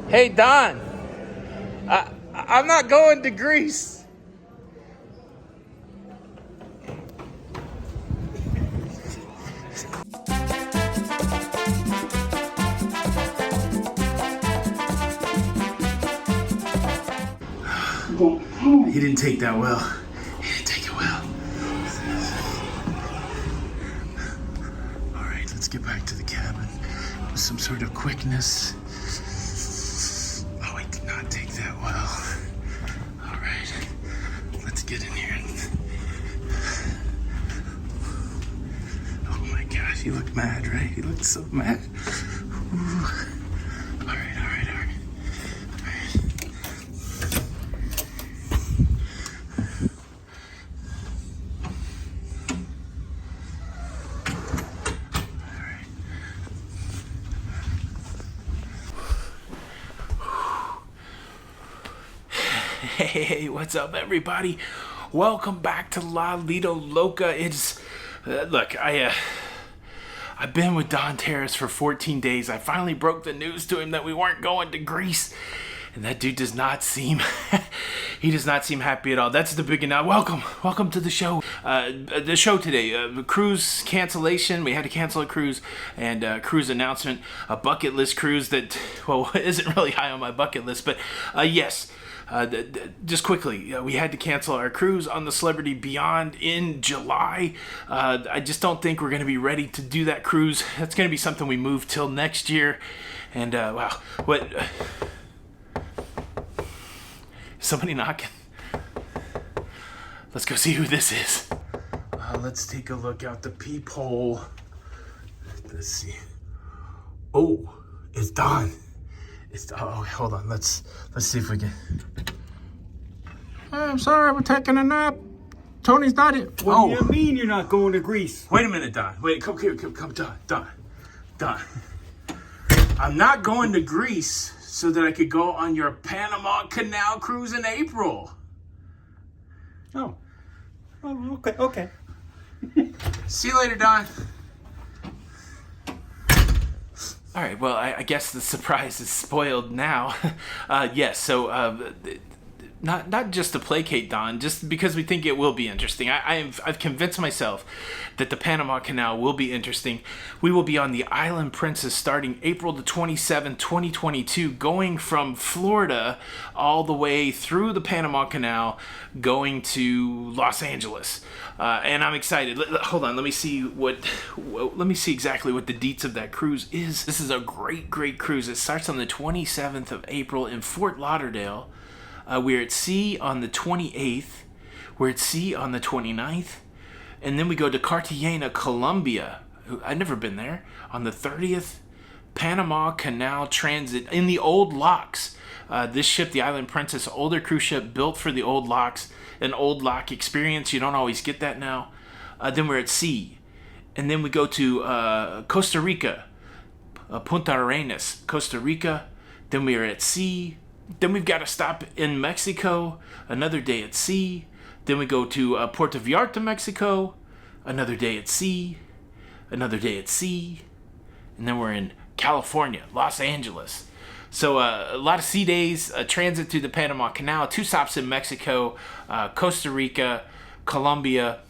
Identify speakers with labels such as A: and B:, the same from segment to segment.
A: Hey Don, I'm not going to Greece. He didn't take that well. He didn't take it well. All right, let's get back to the cabin with some sort of quickness. Oh, he did not take that well. All right, let's get in here. Oh my gosh, he looked mad, right? He looked so mad. Ooh. All right. Hey, what's up, everybody? Welcome back to Lido, Loca. It's look, I've been with Don Terrace for 14 days. I finally broke the news to him that we weren't going to Greece, and that dude does not seem he does not seem happy at all. That's the big announcement. Welcome to the show. The show today, cruise cancellation. We had to cancel a cruise, and cruise announcement, a bucket list cruise that, well, isn't really high on my bucket list, but yes. Just quickly, we had to cancel our cruise on the Celebrity Beyond in July. I just don't think we're going to be ready to do that cruise. That's going to be something we move till next year. And wow, what? Somebody knocking? Let's go see who this is. Let's take a look out the peephole. Let's see. Oh, it's Don. Oh, hold on. Let's see if we can. I'm sorry, we're taking a nap. Tony's not in.
B: What do you mean you're not going to Greece?
A: Wait a minute, Don. Wait, come here, come, Don. I'm not going to Greece so that I could go on your Panama Canal cruise in April.
B: Oh, okay.
A: See you later, Don. All right, well, I guess the surprise is spoiled now. Yes, so not just to placate Don, just because we think it will be interesting. I've convinced myself that the Panama Canal will be interesting. We will be on the Island Princess starting April the 27th, 2022, going from Florida all the way through the Panama Canal, going to Los Angeles. And I'm excited. Hold on, let me see exactly what the deets of that cruise is. This is a great cruise. It starts on the 27th of April in Fort Lauderdale. We're at sea on the 28th. We're at sea on the 29th. And then we go to Cartagena, Colombia. I've never been there. On the 30th, Panama Canal transit in the old locks. This ship, the Island Princess, older cruise ship built for the old locks. An old lock experience. You don't always get that now. Then we're at sea. And then we go to Costa Rica. Punta Arenas, Costa Rica. Then we are at sea. Then we've got to stop in Mexico, another day at sea. Then we go to Puerto Vallarta, Mexico, another day at sea, another day at sea. And then we're in California, Los Angeles. So a lot of sea days, transit through the Panama Canal, 2 stops in Mexico, Costa Rica, Colombia.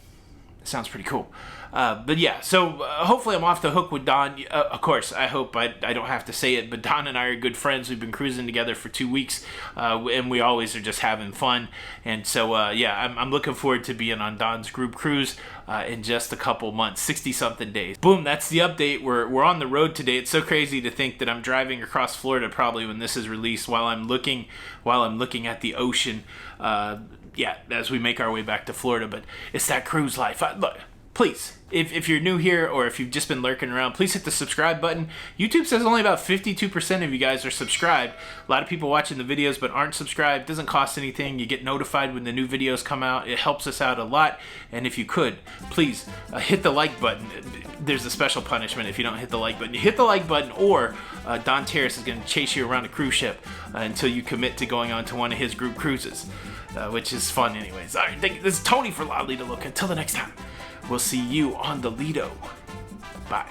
A: Sounds pretty cool. But yeah, so hopefully I'm off the hook with Don. Of course, I hope I don't have to say it, but Don and I are good friends. We've been cruising together for 2 weeks, and we always are just having fun. And so, yeah, I'm looking forward to being on Don's group cruise in just a couple months, 60-something days. Boom, that's the update. We're on the road today. It's so crazy to think that I'm driving across Florida probably when this is released while I'm looking at the ocean. Yeah, as we make our way back to Florida. But it's that cruise life. Look, please, if you're new here or if you've just been lurking around, please hit the subscribe button. YouTube says only about 52% of you guys are subscribed. A lot of people watching the videos but aren't subscribed. It doesn't cost anything. You get notified when the new videos come out. It helps us out a lot. And if you could, please hit the like button. There's a special punishment if you don't hit the like button. You hit the like button, or Don Terrace is going to chase you around a cruise ship until you commit to going on to one of his group cruises, which is fun anyways. All right, this is Tony for Lido Loca. Until the next time. We'll see you on the Lido. Bye.